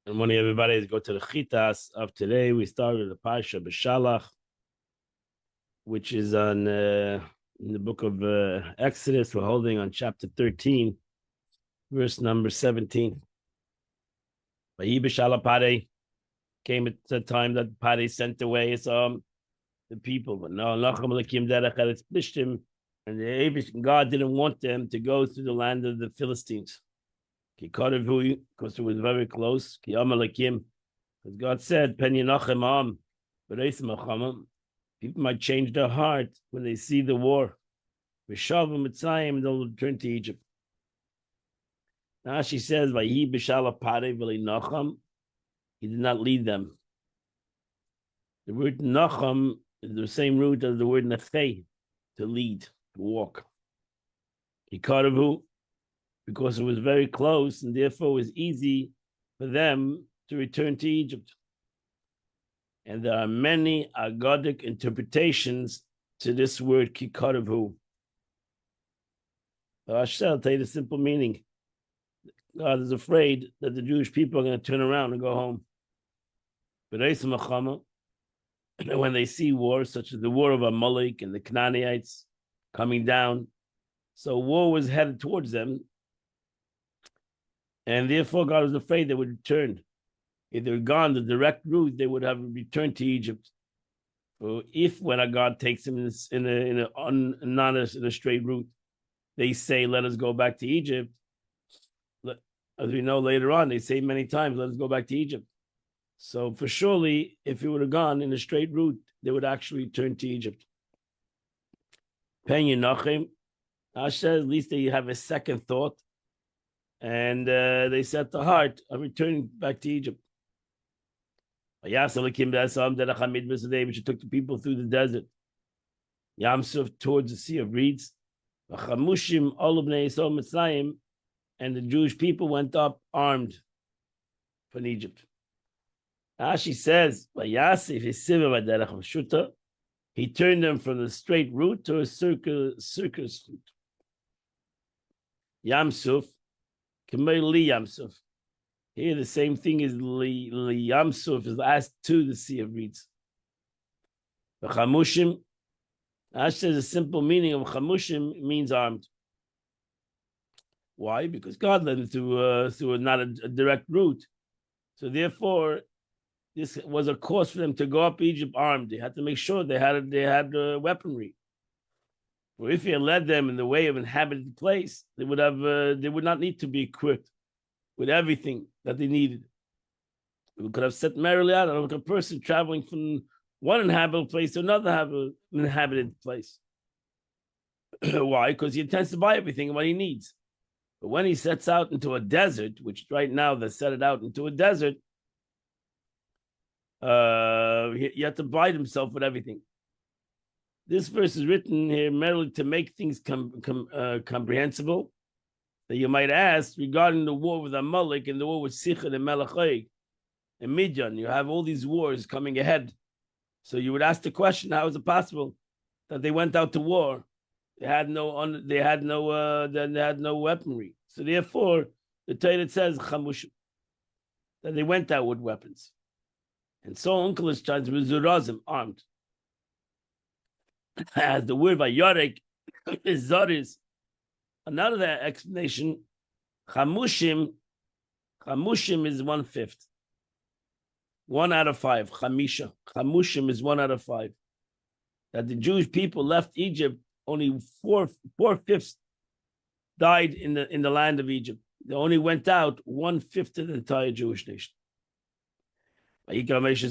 And morning, everybody. Let's go to the Chitas of today. We started the Parsha B'Shalach, which is on in the book of Exodus. We're holding on chapter 13, verse number 17. Vayi B'Shalach Pare came at the time that Pare sent away the people, but no, Lachem Lakim Derech Eretz Plishtim, and God didn't want them to go through the land of the Philistines. Because it was very close. As God said, people might change their heart when they see the war. They'll return to Egypt. Now she says, he did not lead them. The word nacham is the same root as the word nefei, to lead, to walk. Because it was very close, and therefore it was easy for them to return to Egypt. And there are many agadic interpretations to this word kikarevu. I'll tell you the simple meaning. God is afraid that the Jewish people are going to turn around and go home. But when they see wars, such as the war of Amalek and the Canaanites coming down, so war was headed towards them, and therefore God was afraid they would return. If they were gone the direct route, they would have returned to Egypt. So if when a God takes them in a straight route, they say, "Let us go back to Egypt." As we know later on, they say many times, "Let us go back to Egypt." So for surely, if it would have gone in a straight route, they would actually return to Egypt. Penya Nachim, Asher, at least they have a second thought, and they set the heart of returning back to Egypt. Which took the people through the desert. Yamsuf towards the Sea of Reeds. And the Jewish people went up armed from Egypt. She says, he turned them from the straight route to a circus route. Yamsuf, Kameli Yamsuf. Here, the same thing is Li Yamsuf is asked to the Sea of Reeds. The Chamushim, Ash says a simple meaning of Chamushim means armed. Why? Because God led them through not a direct route. So therefore, this was a cause for them to go up Egypt armed. They had to make sure they had weaponry. Or if he had led them in the way of inhabited place, they would not need to be equipped with everything that they needed. We could have set merrily out like a person traveling from one inhabited place to another inhabited place. Why? Because he intends to buy everything what he needs. But when he sets out into a desert, which right now they set it out into a desert, he had to buy himself with everything. This verse is written here merely to make things comprehensible. That you might ask regarding the war with Amalek and the war with Sichon and Melachai and Midian. You have all these wars coming ahead. So you would ask the question, how is it possible that they went out to war? They had no weaponry. So therefore, the Torah says Chamush, that they went out with weapons. And so Uncle is charged with Zurazim, armed. As the word by Yorek is Zoris. Another explanation, Chamushim is 1/5. 1 out of 5. Chamisha. Chamushim is 1 out of 5. That the Jewish people left Egypt, only 4/5 died in the land of Egypt. They only went out 1/5 of the entire Jewish nation. Moshe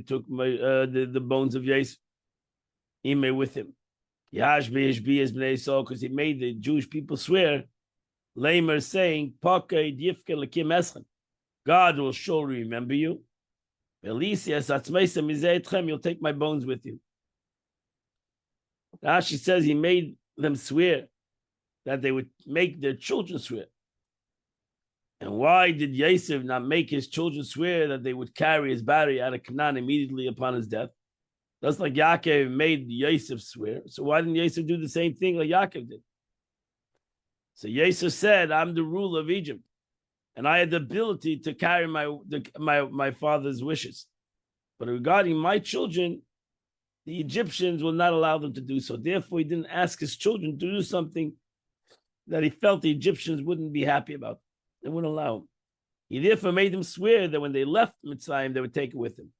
took the bones of Yosef with him. Because he made the Jewish people swear, Lamer saying, God will surely remember you. You'll take my bones with you. Now she says he made them swear that they would make their children swear. And why did Yosef not make his children swear that they would carry his body out of Canaan immediately upon his death? That's like Yaakov made Yosef swear. So why didn't Yosef do the same thing like Yaakov did? So Yosef said, I'm the ruler of Egypt. and I had the ability to carry my father's wishes. But regarding my children, the Egyptians will not allow them to do so. Therefore, he didn't ask his children to do something that he felt the Egyptians wouldn't be happy about. They wouldn't allow him. He therefore made them swear that when they left Mitzrayim, they would take it with him.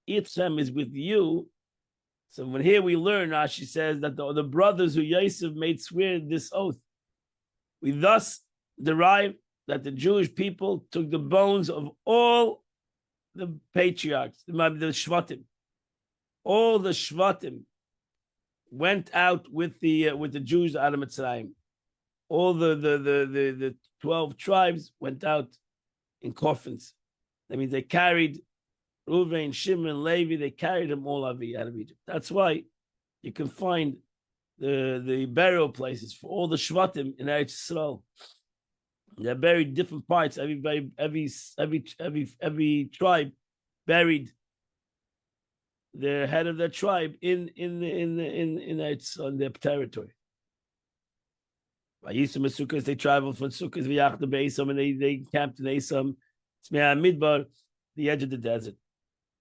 Itchem is with you. So when here we learn, Rashi says that the brothers who Yosef made swear this oath. We thus derive that the Jewish people took the bones of all the patriarchs, the Shvatim. All the Shvatim went out with the Jews out of Mitzrayim. All the 12 tribes went out in coffins. That means they carried Reuven, Shimon, Levi, they carried them all out of Egypt. That's why you can find the burial places for all the Shvatim in Eretz Yisrael. They're buried different parts. Every tribe buried the head of their tribe in their territory. By Yisum and Sukkot, they traveled from Sukkot v'yachta be'Esam, and they camped in Esam. It's Midbar, the edge of the desert.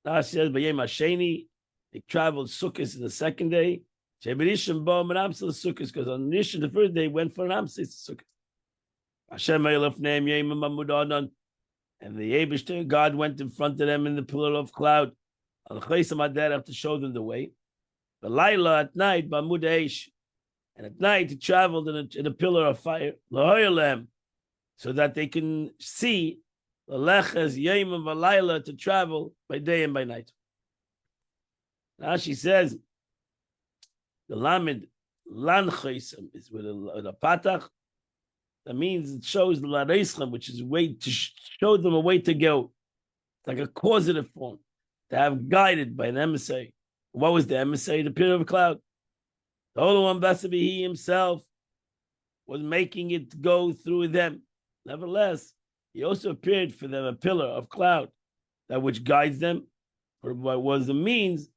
Now says B'yem Hasheni, they traveled Sukkot in the second day. Sheberishim bo Ramsel Sukkot, because on Rishon the first day went for Ramses Sukkot. Hashem Eilaf name Yem Mamud, and the Eibishter God went in front of them in the pillar of cloud. Al Chaysim Aderech to show them the way. The Laila at night Bamud Eish, and at night he traveled in a pillar of fire. Lahoyalem, so that they can see the Leches Yem and Valayla to travel by day and by night. Now she says the Lamed Lan Chaysim is with a patach. That means it shows the Lareischem, which is a way to show them a way to go. It's like a causative form, to have guided by an emissary. What was the emissary? The pillar of cloud. The Holy One, blessed be He Himself, was making it go through them. Nevertheless, He also appeared for them a pillar of cloud, that which guides them, or what was the means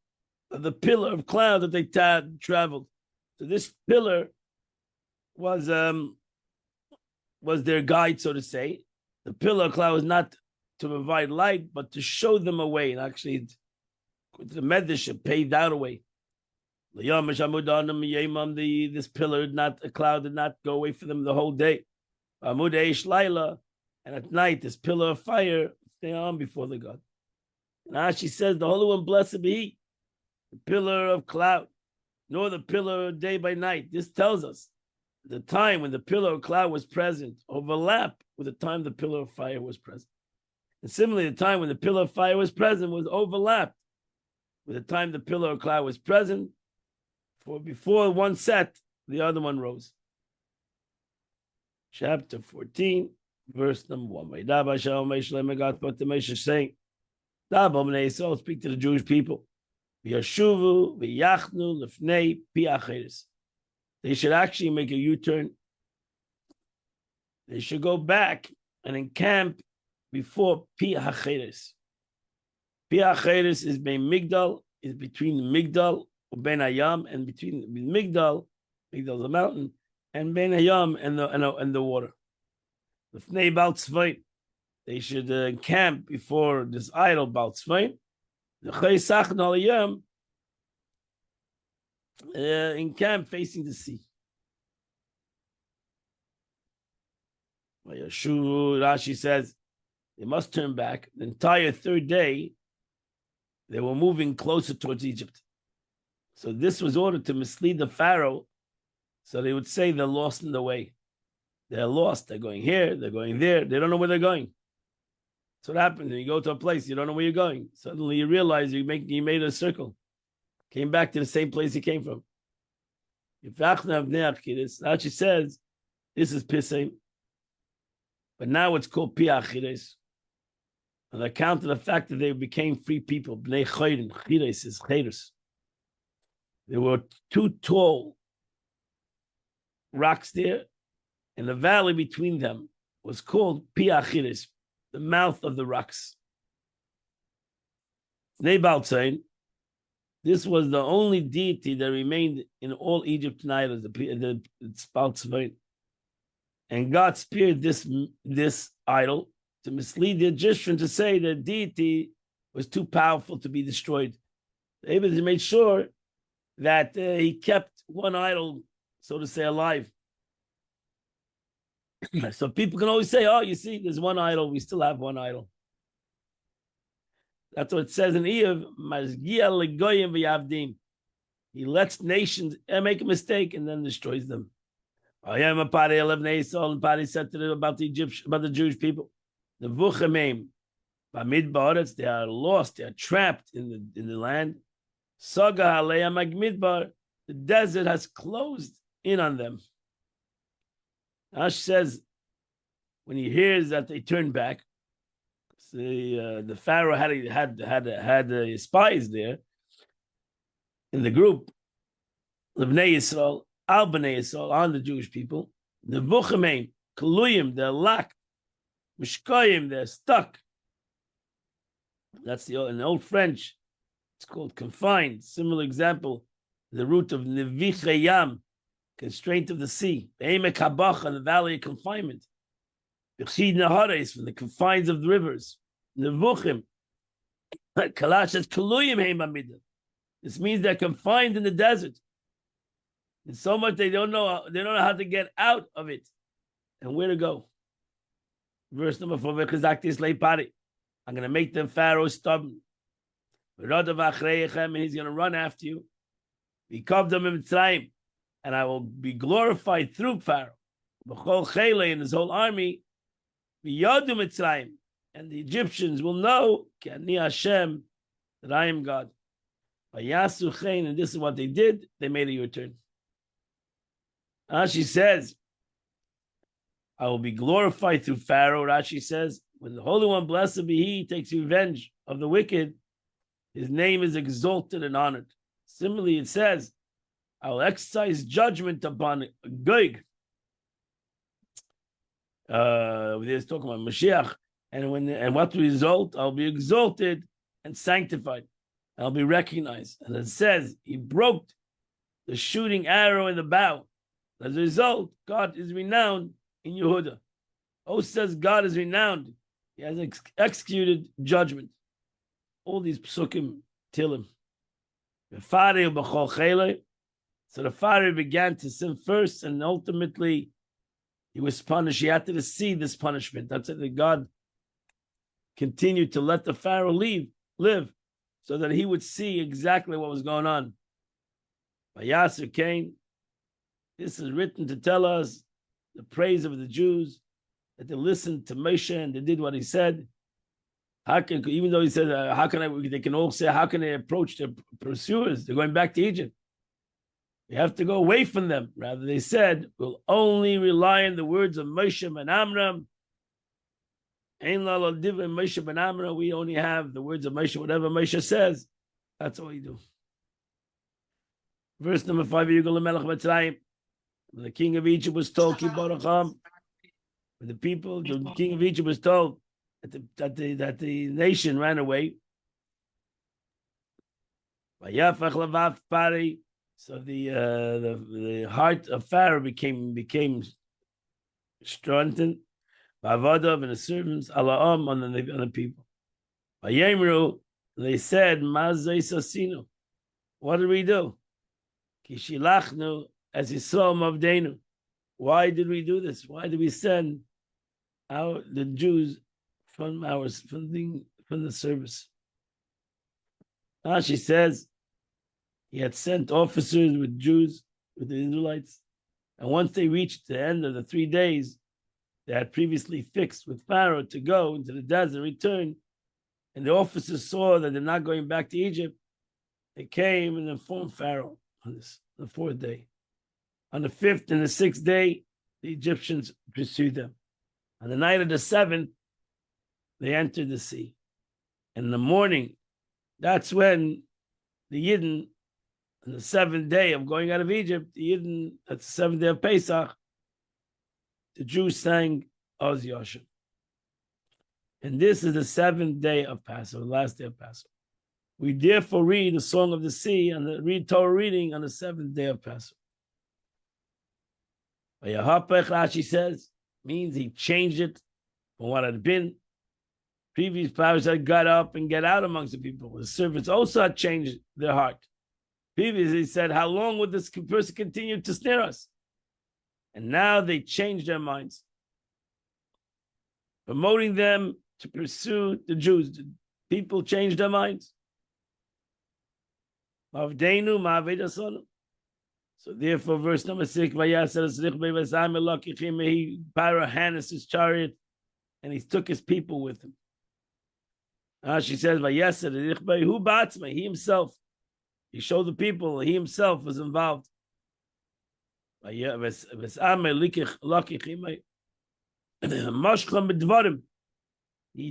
of the pillar of cloud that they traveled. So this pillar was their guide, so to say. The pillar of cloud was not to provide light, but to show them a way. And actually, the Medrash paved out a way. This pillar, a cloud, did not go away for them the whole day. And at night, this pillar of fire stay on before the God. Now she says, the Holy One, blessed be He, the pillar of cloud, nor the pillar of day by night. This tells us the time when the pillar of cloud was present overlap with the time the pillar of fire was present. And similarly, the time when the pillar of fire was present was overlapped with the time the pillar of cloud was present. For before one set, the other one rose. Chapter 14, verse number 1. God spoke to Moshe saying, speak to the Jewish people. They should actually make a U-turn. They should go back and encamp before Pi HaCheres. Pi HaCheres is between Migdal Ben Hayam, and between Migdal is a mountain, and Ben Hayam and the water. The Fnei Baal Tzvain, they should encamp before this idol Baal Tzvain. The Chay Sachin Al Hayam encamp facing the sea. Rashi says they must turn back. The entire third day, they were moving closer towards Egypt. So this was ordered to mislead the Pharaoh, so they would say they're lost in the way. They're lost. They're going here. They're going there. They don't know where they're going. That's what happens when you go to a place, you don't know where you're going. Suddenly you realize you made a circle. Came back to the same place you came from. Now she says, this is Pissim. But now it's called Pi HaCheres. On account of the fact that they became free people. Bnei Chayrin. Chires is Chayres. There were two tall rocks there, and the valley between them was called Pi HaCheres, the mouth of the rocks. This was the only deity that remained in all Egyptian idols, the Baal Tzvain. And God spared this idol to mislead the Egyptian to say that deity was too powerful to be destroyed. Abraham made sure that he kept one idol, so to say, alive. So people can always say, oh, you see, there's one idol. We still have one idol. That's what it says in Iyov. He lets nations make a mistake and then destroys them. I am a party 11 and party said to them about the Egyptian, about the Jewish people. The Vuchamim, Bamidbar, they are lost, they are trapped in the land. Saga Haleya Magmidbar, the desert has closed in on them. Ash says, when he hears that they turn back, the Pharaoh had spies there in the group, Bnei Yisrael, Al Bnei Yisrael, on the Jewish people. The Vuchamim, Kaluyim, they're locked. Mishkayim, they're stuck. That's in the old French. It's called confined. Similar example, the root of Nevichayam, constraint of the sea. Be'emek Habach, in the valley of confinement. B'chid Nahares, from the confines of the rivers. Nevuchim. Kalash says, Kaluyim Heim Amidah. This means they're confined in the desert. And so much they don't know how to get out of it and where to go. Verse number 4, I'm going to make the Pharaoh stubborn. And he's going to run after you. And I will be glorified through Pharaoh. And his whole army. And the Egyptians will know that I am God. And this is what they did. They made a U-turn. Rashi says, I will be glorified through Pharaoh. Rashi says, when the Holy One, blessed be He, takes revenge of the wicked, His name is exalted and honored. Similarly, it says, I will exercise judgment upon Gog. We're talking about Mashiach. And what result? I'll be exalted and sanctified. I'll be recognized. And it says, He broke the shooting arrow in the bow. As a result, God is renowned in Yehuda. Oh, says God is renowned. He has executed judgment. All these psukim till him. So the Pharaoh began to sin first, and ultimately he was punished. He had to see this punishment. That's it. That God continued to let the Pharaoh live, so that he would see exactly what was going on. Vayaser Cain. This is written to tell us the praise of the Jews, that they listened to Moshe and they did what he said. Even though he said, they can all say, how can they approach their pursuers? They're going back to Egypt. We have to go away from them. Rather, they said, we'll only rely on the words of Moshe ben Amram. Moshe ben Amram. We only have the words of Moshe, whatever Moshe says. That's all we do. Verse number 5, the king of Egypt was told, the king of Egypt was told that the nation ran away. So the heart of Pharaoh became strengthened. And the servants on the people. They said, what did we do? As Yisrael Mavdenu. Why did we do this? Why did we send the Jews from the service? She says he had sent officers with Jews, with the Israelites, and once they reached the end of the 3 days, they had previously fixed with Pharaoh to go into the desert, return, and the officers saw that they're not going back to Egypt. They came and informed Pharaoh on the 4th day. On the 5th and the 6th day, the Egyptians pursued them. On the night of the 7th, they entered the sea. And in the morning, that's when the Yidden, on the 7th day of going out of Egypt, the Yidden, that's the 7th day of Pesach, the Jews sang Oz Yoshem. And this is the 7th day of Passover, the last day of Passover. We therefore read the Song of the Sea and read Torah reading on the 7th day of Passover. Rashi says, Means he changed it from what had been. Previous powers had got up and get out amongst the people. The servants also had changed their heart. Previously, he said, how long would this person continue to snare us? And now they changed their minds, promoting them to pursue the Jews. The people changed their minds. So therefore, verse number 6, he harnessed his chariot and he took his people with him. She says, he himself, he showed the people, he himself was involved. He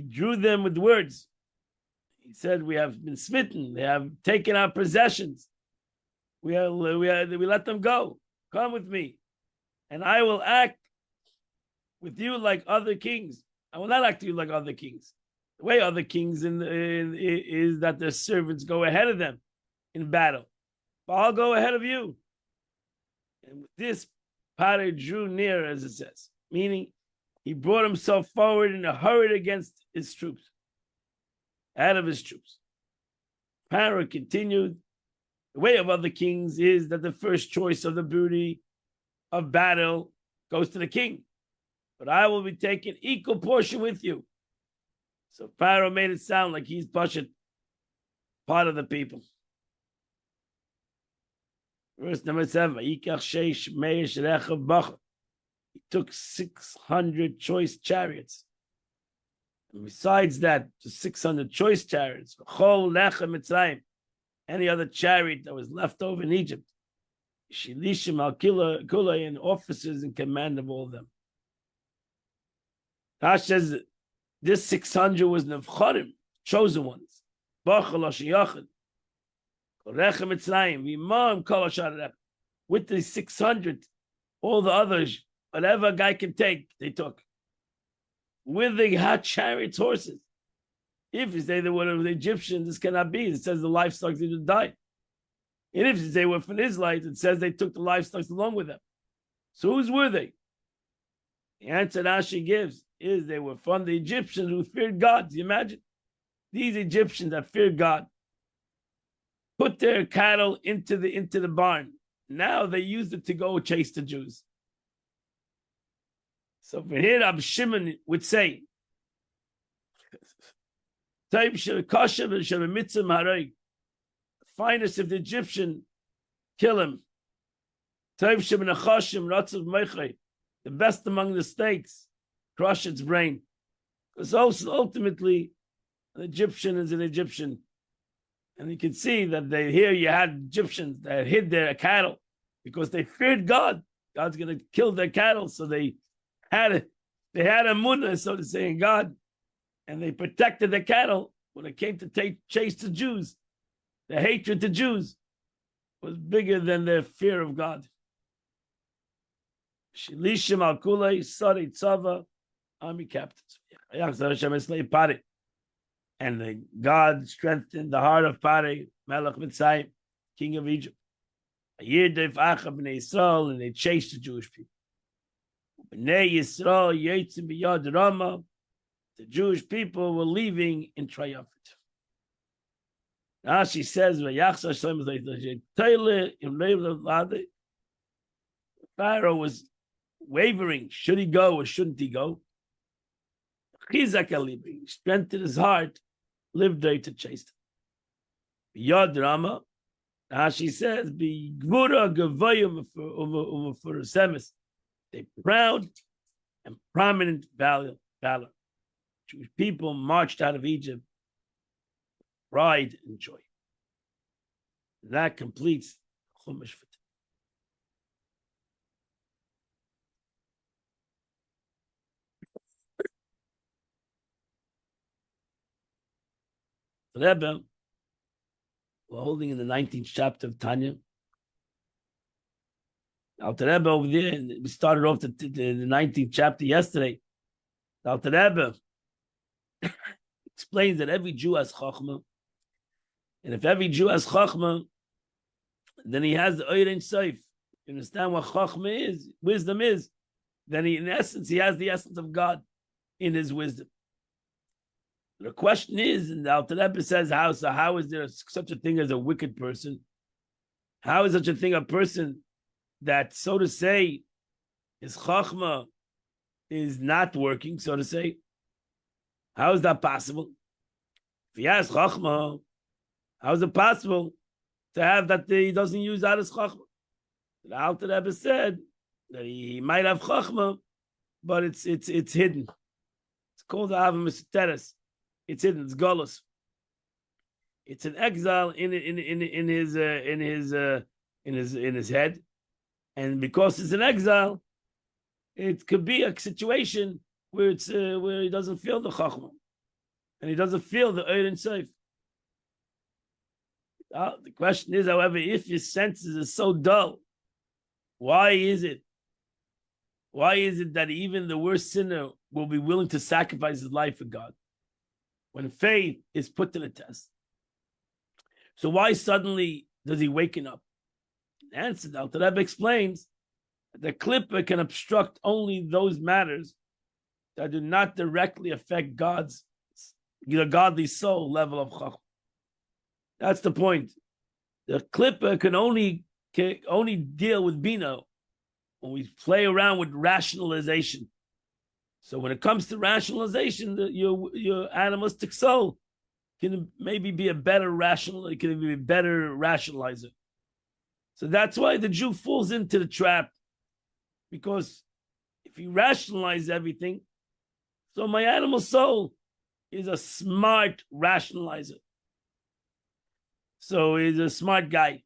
drew them with words. He said, we have been smitten, they have taken our possessions. We let them go. Come with me, and I will act with you like other kings. I will not act to you like other kings. The way other kings is that their servants go ahead of them in battle. But I'll go ahead of you. And with this, Pare drew near, as it says, meaning he brought himself forward and hurried against his troops, ahead of his troops. Pare continued, the way of other kings is that the first choice of the booty of battle goes to the king. But I will be taking equal portion with you. So Pharaoh made it sound like he's Pashat, part of the people. Verse number 7. He took 600 choice chariots. And besides that, the 600 choice chariots, any other chariot that was left over in Egypt, Shilishim al-Kula, and officers in command of all of them. Tash says this 600 was Nevcharim, chosen ones. With the 600, all the others, whatever a guy can take, they took. With the hot chariots, horses. If you say they were the Egyptians, this cannot be. It says the livestock didn't die. And if you say were from Israelites, it says they took the livestock along with them. So whose were they? The answer Rashi gives is they were from the Egyptians who feared God. Do you imagine? These Egyptians that feared God put their cattle into the barn. Now they used it to go chase the Jews. So for here, Rab Shimon would say, the finest of the Egyptian, kill him. The best among the snakes, crush its brain. Because also ultimately, an Egyptian is an Egyptian. And you can see that here you had Egyptians that hid their cattle because they feared God. God's going to kill their cattle. So they had a munah, so to say, in God. And they protected their cattle when it came to chase the Jews. Their hatred to Jews was bigger than their fear of God. Shilishim al kulei sari tzava, army captains. And God strengthened the heart of Pare, Melech Mitzrayim, king of Egypt. And they chased the Jewish people. The Jewish people were leaving in triumphant. Now she says, Pharaoh was wavering. Should he go or shouldn't he go? He strengthened his heart, lived there to chase them. Beyond drama, now she says, be they proud and prominent valor. Jewish people marched out of Egypt, pride and joy. That completes Chumash for today. Rebbe, we're holding in the 19th chapter of Tanya. Alter Rebbe over there, we started off the 19th chapter yesterday. Alter Rebbe explains that every Jew has Chachma. And if every Jew has Chachma, then he has the Oyer Ein Sof. You understand what Chachma is? Wisdom is. then in essence, he has the essence of God in his wisdom. The question is, and the Alter Rebbe says, how is there such a thing as a wicked person? How is such a thing a person that, so to say, his chachma is not working, so to say? How is that possible? If he has chachma, how is it possible to have that he doesn't use out his chachma? The Alter Rebbe said that he might have chachma, but it's hidden. It's called the Ava Misteres. It's hidden. It's galus. It's an exile in his head, and because it's an exile, it could be a situation where where he doesn't feel the chachma, and he doesn't feel the Ein Sof. The question is, however, if his senses are so dull, why is it that even the worst sinner will be willing to sacrifice his life for God when faith is put to the test? So why suddenly does he waken up? The answer, the Alter Rebbe explains that the klippa can obstruct only those matters that do not directly affect the godly soul level of chachma. That's the point. The klippa can only deal with bina when we play around with rationalization. So when it comes to rationalization, your animalistic soul can maybe be a better rationalizer. So that's why the Jew falls into the trap, because if you rationalize everything, so my animal soul is a smart rationalizer. So he's a smart guy.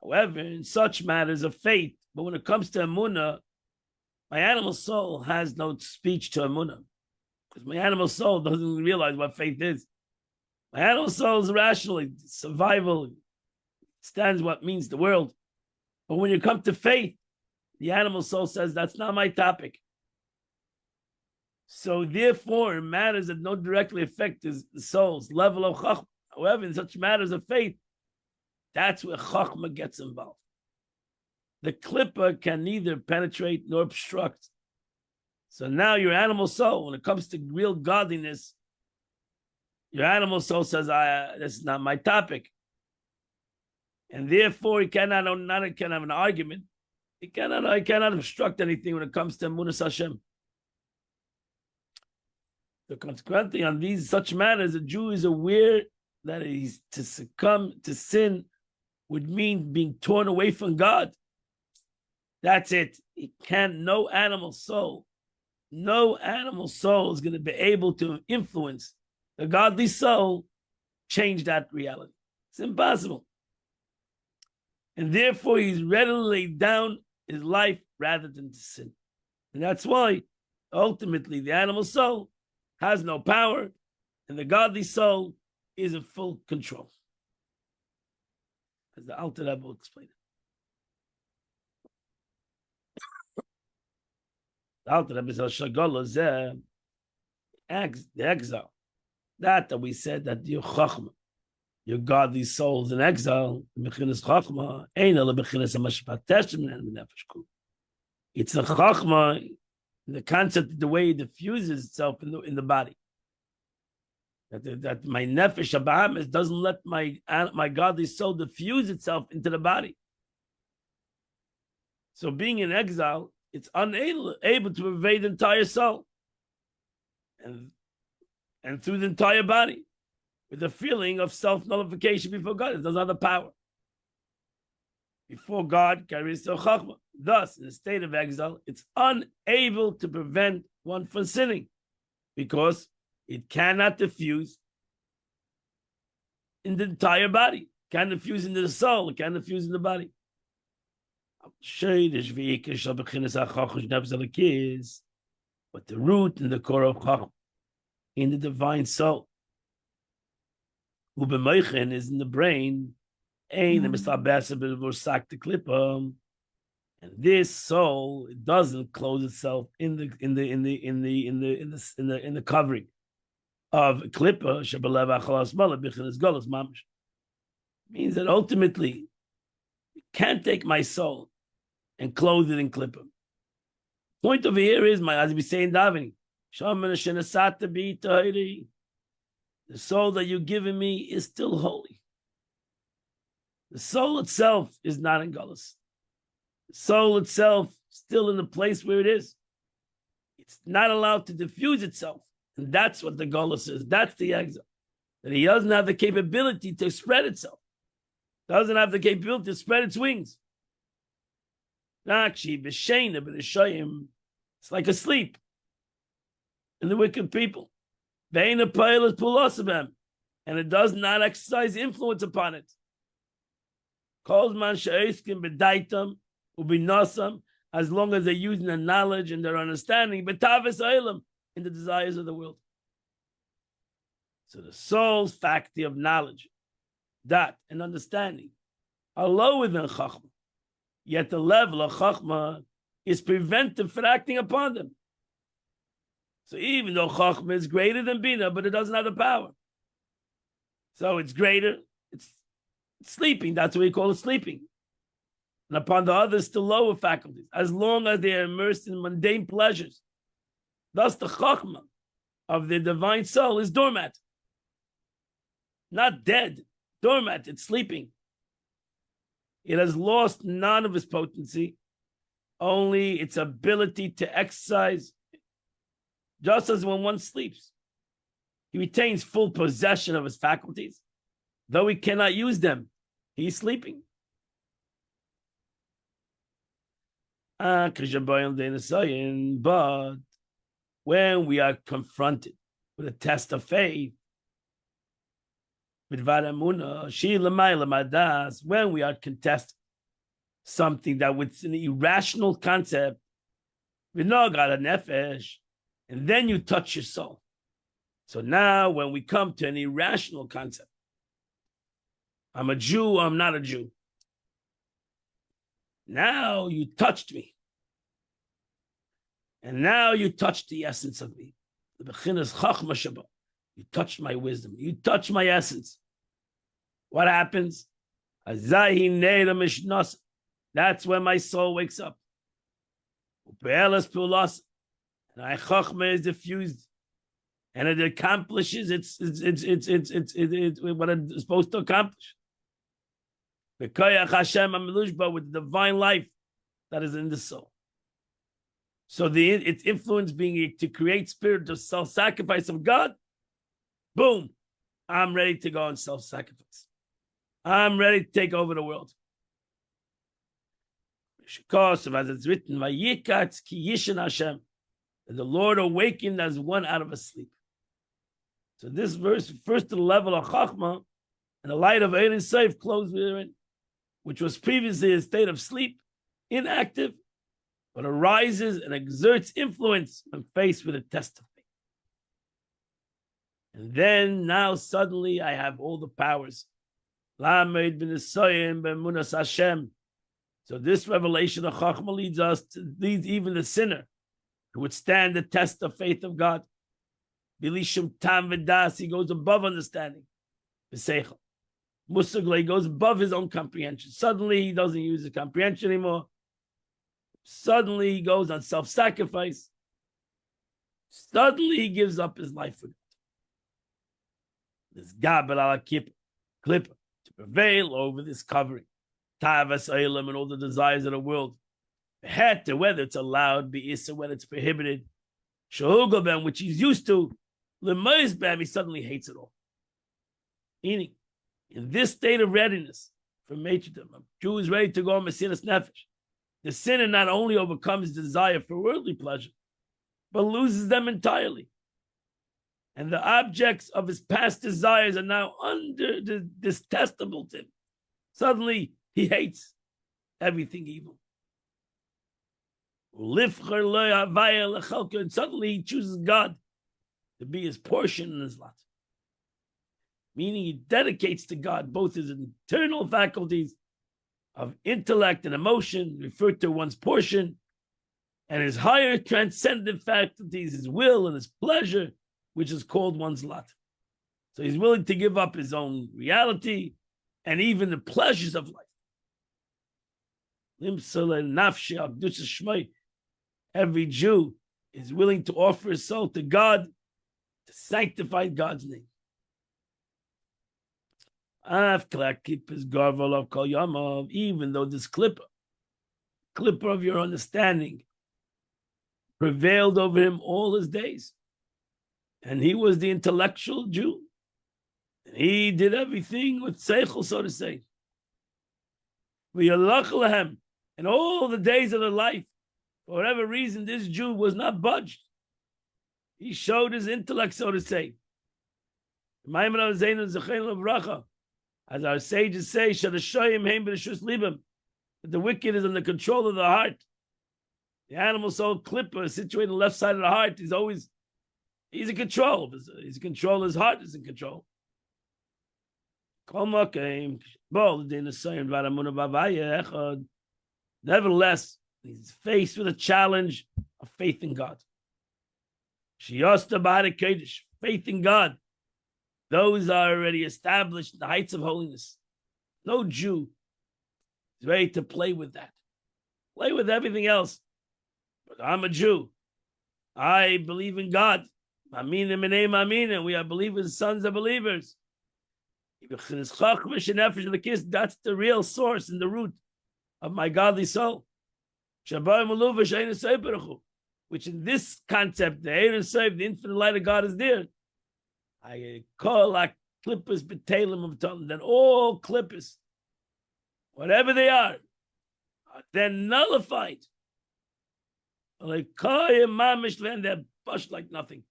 However, in such matters of faith, but when it comes to emunah, my animal soul has no speech to emunah, because my animal soul doesn't realize what faith is. My animal soul is rational, survival, understands what means the world. But when you come to faith, the animal soul says, that's not my topic. So therefore, in matters that don't directly affect the soul's level of chachma, however, in such matters of faith, that's where chachma gets involved. The klippa can neither penetrate nor obstruct. So now your animal soul, when it comes to real godliness, your animal soul says, this is not my topic. And therefore, he cannot have an argument. He cannot obstruct anything when it comes to Emunas Hashem. So consequently, on such matters, a Jew is aware that he's to succumb to sin would mean being torn away from God. That's it. No animal soul is going to be able to influence the godly soul, change that reality. It's impossible. And therefore, he's ready to lay down his life rather than to sin. And that's why, ultimately, the animal soul has no power, and the godly soul is in full control. As the Alter Rebbe will explain it. The Alter Rebbe says, Shagala zeh, the exile. That we said that your chachma, your godly souls in exile, mechinas chachma, ein ala mechinas hamashpat teshem nefesh kul. It's the chachma, the concept, the way it diffuses itself in the body. That my nefesh habahamis doesn't let my godly soul diffuse itself into the body. So being in exile, it's unable to pervade the entire soul and through the entire body, with a feeling of self-nullification before God. It doesn't have the power. Before God carries the chachma. Thus, in a state of exile, it's unable to prevent one from sinning, because it cannot diffuse in the entire body. It can't diffuse into the soul. It can't diffuse in the body. But the root and the core of chachma in the divine soul, Ubemeichen is in the brain, and this soul, it doesn't close itself in the covering of klippa. Means that ultimately, you can't take my soul and clothe it in klippa. Point over here is, as we say in davening, the soul that you've given me is still holy. The soul itself is not in Gullus. The soul itself still in the place where it is. It's not allowed to diffuse itself. And that's what the Gullus is. That's the exile. That he doesn't have the capability to spread itself. Doesn't have the capability to spread its wings. It's like a sleep in the wicked people. And it does not exercise influence upon it. As long as they're using their knowledge and their understanding, in the desires of the world. So the soul's faculty of knowledge, that and understanding are lower than Chachma. Yet the level of Chachma is preventive for acting upon them. So even though Chachma is greater than Bina, but it doesn't have the power. So it's greater, it's sleeping, that's what we call it, sleeping. And upon the others, the lower faculties, as long as they are immersed in mundane pleasures. Thus the Chachma of the divine soul is doormat. Not dead, doormat, it's sleeping. It has lost none of its potency, only its ability to exercise. Just as when one sleeps, he retains full possession of his faculties. Though he cannot use them, he's sleeping. But when we are confronted with a test of faith, when we are contested something that was an irrational concept, and then you touch your soul. So now when we come to an irrational concept, I'm a Jew, I'm not a Jew. Now you touched me. And now you touched the essence of me. The Bechinas Chachma Shabbat. You touched my wisdom. You touched my essence. What happens? That's when my soul wakes up. And my Chachma is diffused. And it accomplishes what it's supposed to accomplish. With the divine life that is in the soul. So its influence being to create spirit of self-sacrifice of God, boom, I'm ready to go on self-sacrifice. I'm ready to take over the world. As it's written, that the Lord awakened as one out of a sleep. So this verse refers to the level of Chachma and the light of Ein Sof closed within, which was previously a state of sleep, inactive, but arises and exerts influence when faced with a test of faith. And then now suddenly I have all the powers. So this revelation of Chachma leads even the sinner to withstand the test of faith of God. Bilishum tam v'das, he goes above understanding. V'seichel. Musagle, he goes above his own comprehension. Suddenly he doesn't use his comprehension anymore. Suddenly he goes on self-sacrifice. Suddenly he gives up his life for God. This Gabel ala clipper to prevail over this covering. Tavas Eilam and all the desires of the world. Whether it's allowed, whether it's prohibited. Shahugabem, which he's used to. Lemoizbem, he suddenly hates it all. Meaning, in this state of readiness for matridom, a Jew is ready to go on Mesiras Nefesh. The sinner not only overcomes desire for worldly pleasure, but loses them entirely. And the objects of his past desires are now detestable to him. Suddenly, he hates everything evil. And suddenly he chooses God to be his portion in his lot. Meaning he dedicates to God both his internal faculties of intellect and emotion, referred to one's portion, and his higher transcendent faculties, his will and his pleasure, which is called one's lot. So he's willing to give up his own reality and even the pleasures of life. Every Jew is willing to offer his soul to God to sanctify God's name. Even though this clipper of your understanding, prevailed over him all his days, and he was the intellectual Jew. He did everything with seichel, so to say. And all the days of their life, for whatever reason, this Jew was not budged. He showed his intellect, so to say. As our sages say, that the wicked is in the control of the heart. The animal soul clipper is situated on the left side of the heart. He's in control. He's in control. His heart is in control. Nevertheless, he's faced with a challenge of faith in God. Faith in God. Those are already established in the heights of holiness. No Jew is ready to play with that. Play with everything else. But I'm a Jew. I believe in God. We are believers, sons of believers. That's the real source and the root of my godly soul. Which in this concept, the infinite light of God is there. I call like clippers betalim of tongue. Then all clippers, whatever they are then nullified. Like they're pushed like nothing.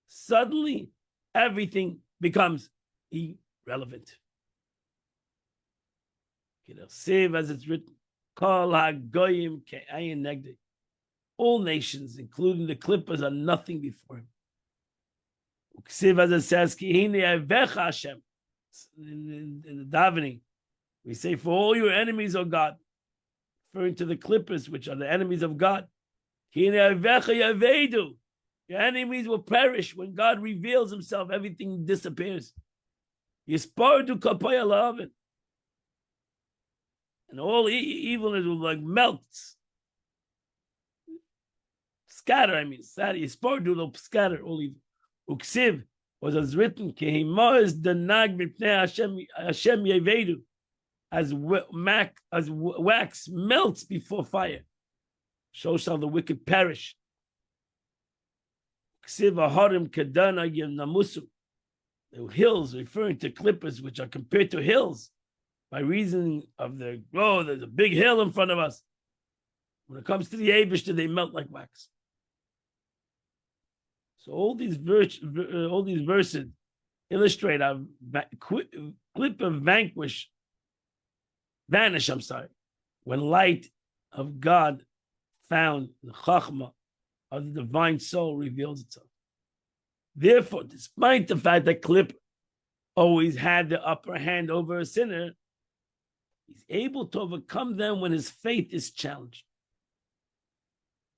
Suddenly, everything becomes irrelevant. As it's written, all nations, including the clippers, are nothing before him. As it says, in the davening, we say, for all your enemies, O God, referring to the clippers, which are the enemies of God. Your enemies will perish when God reveals himself, everything disappears. And all evilness will like melt. Scatter, will scatter all evil. Uksiv was as written, as wax melts before fire. So shall the wicked perish. The hills, referring to clippers, which are compared to hills by reason of there's a big hill in front of us. When it comes to the Eibishter, they melt like wax. So all these verses illustrate how clipper vanish, when light of God found the Chachma of the divine soul reveals itself. Therefore, despite the fact that clipper always had the upper hand over a sinner, he's able to overcome them when his faith is challenged.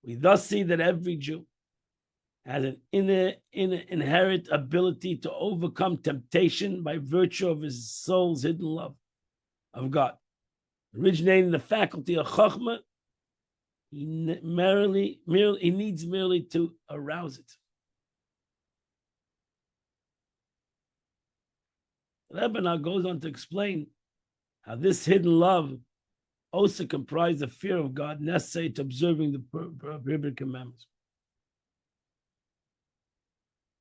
We thus see that every Jew has an inherent ability to overcome temptation by virtue of his soul's hidden love of God. Originating the faculty of Chachma, he needs merely to arouse it. The Rebbe now goes on to explain how this hidden love also comprises the fear of God necessary to observing the prohibited commandments.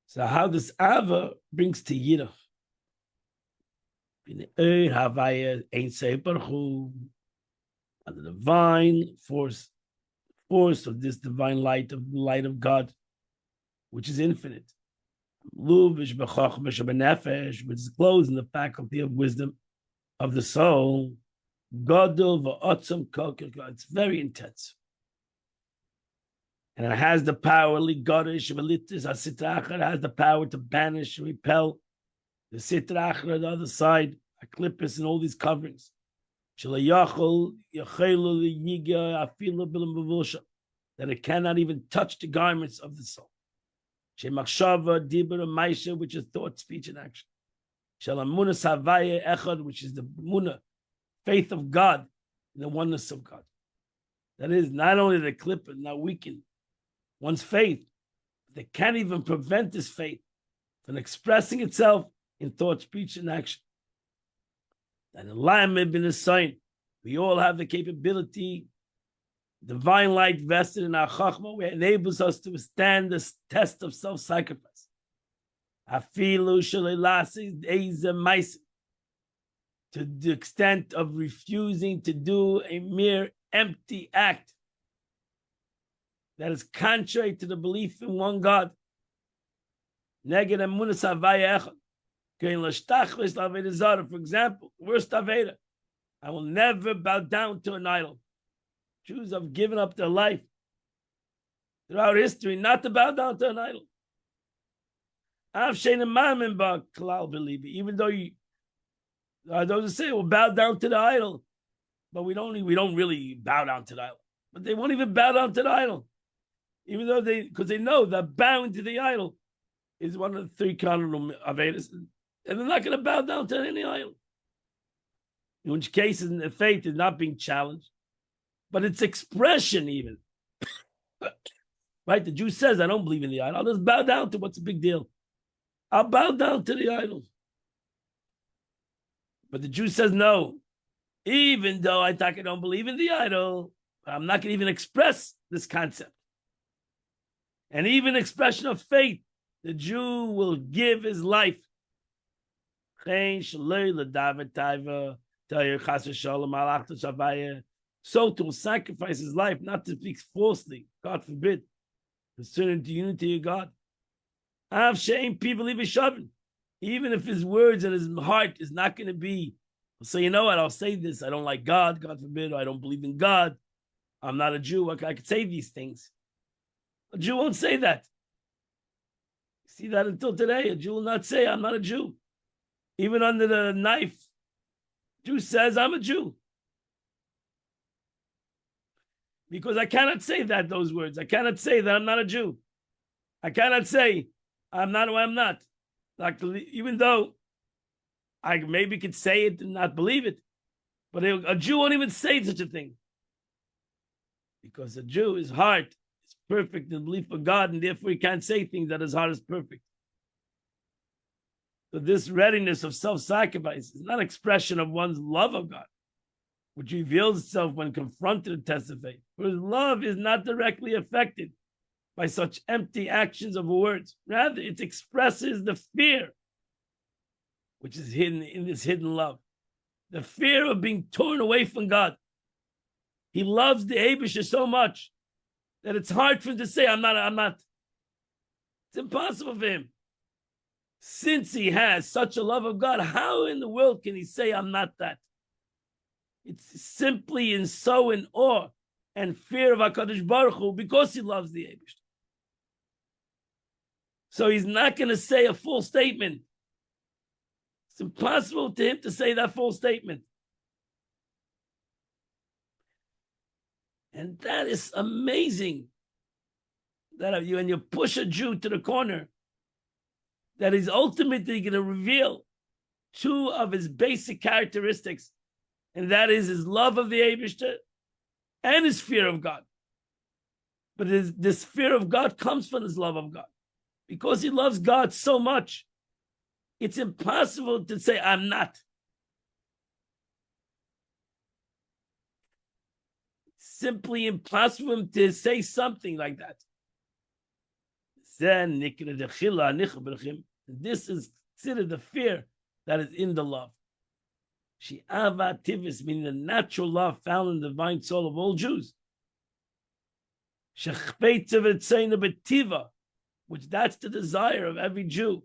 So how this Ava brings to Yirah. And the divine force of this divine light of God, which is infinite. Which is closed in the faculty of wisdom of the soul. It's very intense. And it has the power, it has the power to banish, repel the sitra achra on the other side, clippers and all these coverings. That it cannot even touch the garments of the soul. Which is thought, speech, and action. Which is the munah, faith of God, and the oneness of God. That is, not only the clipper not weakened, one's faith. They can't even prevent this faith from expressing itself in thought, speech, and action. And alignment been a sign. We all have the capability, divine light vested in our chachma, which enables us to withstand this test of self-sacrifice. To the extent of refusing to do a mere empty act that is contrary to the belief in one God. For example, worst Aveda, I will never bow down to an idol. Jews have given up their life throughout history not to bow down to an idol. Even though those who say, well, bow down to the idol, but we don't really bow down to the idol. But they won't even bow down to the idol, even though because they know that bowing to the idol is one of the three cardinal Avedas, and they're not going to bow down to any idol. In which case, the faith is not being challenged, but its expression even. Right? The Jew says, I don't believe in the idol. I'll just bow down to what's the big deal. I'll bow down to the idol. But the Jew says, no. Even though I don't believe in the idol, I'm not going to even express this concept. And even expression of faith, the Jew will give his life. So to sacrifice his life, not to speak falsely, God forbid, concerning the unity of God. Even if his words and his heart is not going to be, so you know what, I'll say this, I don't like God, God forbid, or I don't believe in God, I'm not a Jew, I could say these things. A Jew won't say that. You see that until today, a Jew will not say, I'm not a Jew. Even under the knife, Jew says, I'm a Jew. Because I cannot say those words. I cannot say that I'm not a Jew. I cannot say I'm not who I'm not. Like, even though I maybe could say it and not believe it, but a Jew won't even say such a thing. Because a Jew, his heart is perfect in belief of God, and therefore he can't say things that his heart is perfect. So this readiness of self-sacrifice is not an expression of one's love of God, which reveals itself when confronted in test of faith. For his love is not directly affected by such empty actions of words. Rather, it expresses the fear which is hidden in this hidden love. The fear of being torn away from God. He loves the Eibusher so much that it's hard for him to say, I'm not. It's impossible for him. Since he has such a love of God, how in the world can he say, I'm not that? It's simply in awe and fear of HaKadosh Baruch Hu because he loves the Eibusher. So he's not going to say a full statement. It's impossible to him to say that full statement. And that is amazing. That when you push a Jew to the corner, that he's ultimately going to reveal two of his basic characteristics, and that is his love of the Eibusher and his fear of God. But this fear of God comes from his love of God. Because he loves God so much, it's impossible to say, I'm not. It's simply impossible to say something like that. This is considered the fear that is in the love. She'ava tivis, meaning the natural love found in the divine soul of all Jews. Which that's the desire of every Jew.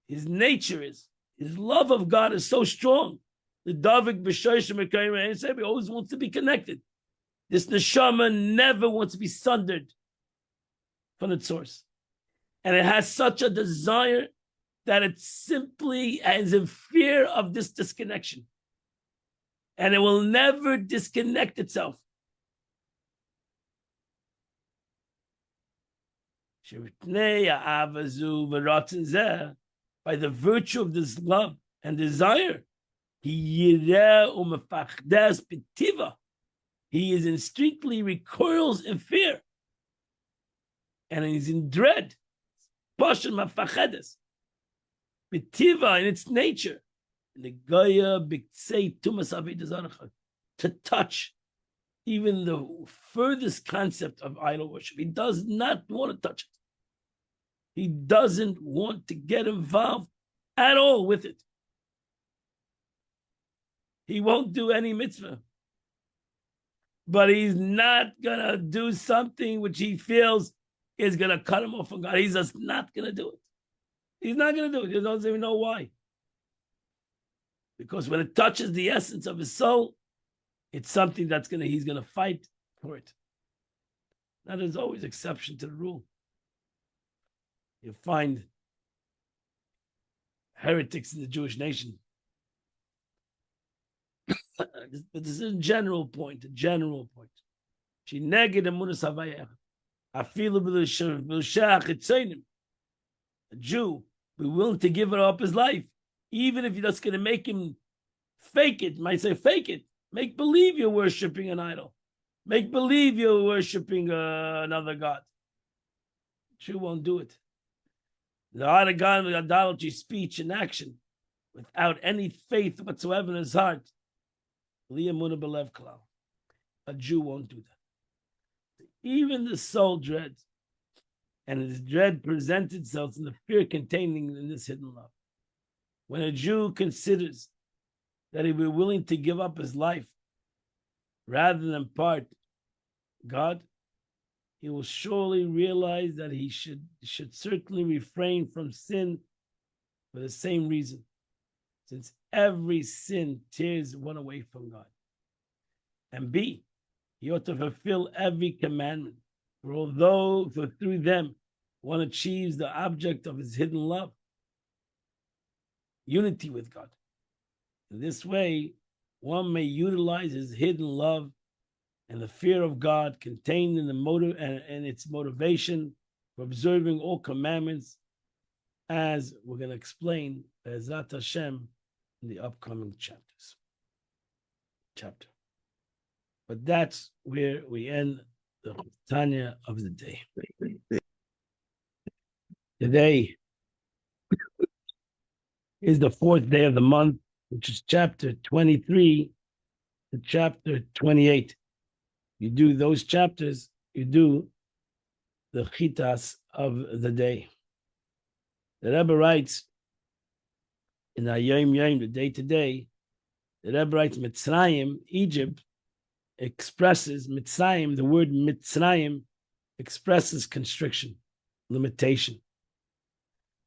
His nature is, his love of God is so strong. The Davik B'Shoshim always wants to be connected. This neshama never wants to be sundered from its source. And it has such a desire that it simply is in fear of this disconnection. And it will never disconnect itself. By the virtue of this love and desire, he instinctively recoils in fear. and he's in dread. Passion mafachedes, bitiva in its nature, the Gaia b'ksei tumas avodas zarah, to touch even the furthest concept of idol worship. He does not want to touch it. He doesn't want to get involved at all with it. He won't do any mitzvah. But he's not going to do something which he feels is going to cut him off from God. He's just not going to do it. He's not going to do it. He doesn't even know why. Because when it touches the essence of his soul, it's something he's going to fight for it. Now, there's always exception to the rule. You find heretics in the Jewish nation. But this is a general point. She neged emunas havayach. Afilu b'l'shach etzonim. A Jew be willing to give up his life, even if that's going to make him fake it. Might say fake it. Make believe you're worshiping an idol. Make believe you're worshiping another god. Jew won't do it. The art of God with idolatry, speech, and action, without any faith whatsoever in his heart. A Jew won't do that. Even the soul dreads, and his dread presents itself in the fear containing in this hidden love. When a Jew considers that he will be willing to give up his life rather than part God, he will surely realize that he should certainly refrain from sin for the same reason, since every sin tears one away from God. And B, he ought to fulfill every commandment, for through them one achieves the object of his hidden love, unity with God. In this way, one may utilize his hidden love and the fear of God contained in the motive and its motivation for observing all commandments, as we're going to explain Be'ezrat Hashem in the upcoming chapter. But that's where we end the Tanya of the day. Today is the fourth day of the month, which is chapter 23 to chapter 28. You do those chapters, you do the chitas of the day. The Rebbe writes in Hayom Yom, the day to day, the Rebbe writes Mitzrayim, Egypt, expresses Mitzrayim, the word Mitzrayim expresses constriction, limitation.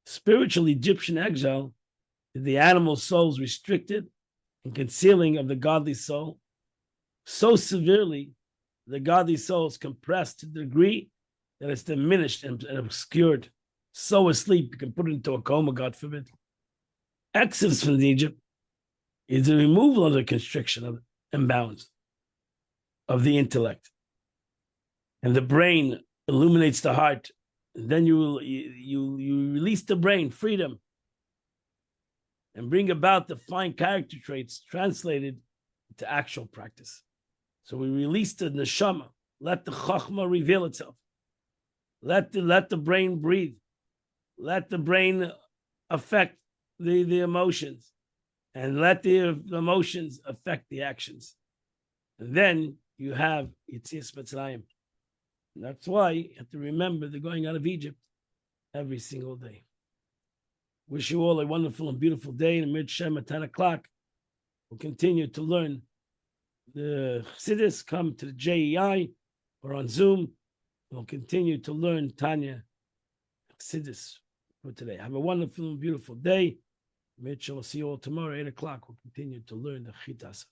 Spiritual Egyptian exile is the animal soul's restricted and concealing of the godly soul so severely the godly soul is compressed to the degree that it's diminished and obscured. So asleep, you can put it into a coma, God forbid. Exodus from Egypt is the removal of the constriction of imbalance of the intellect. And the brain illuminates the heart. And then you release the brain, freedom, and bring about the fine character traits translated into actual practice. So we release the neshama, let the chachma reveal itself. Let the brain breathe. Let the brain affect the emotions. And let the emotions affect the actions. And then you have Yetzias Mitzrayim. And that's why you have to remember the going out of Egypt every single day. Wish you all a wonderful and beautiful day. In Amir Shem at 10 o'clock, we'll continue to learn the Chassidus. Come to the JEI or on Zoom. We'll continue to learn Tanya Chassidus for today. Have a wonderful and beautiful day. Mitchell, we'll see you all tomorrow, 8 o'clock. We'll continue to learn the Chitas.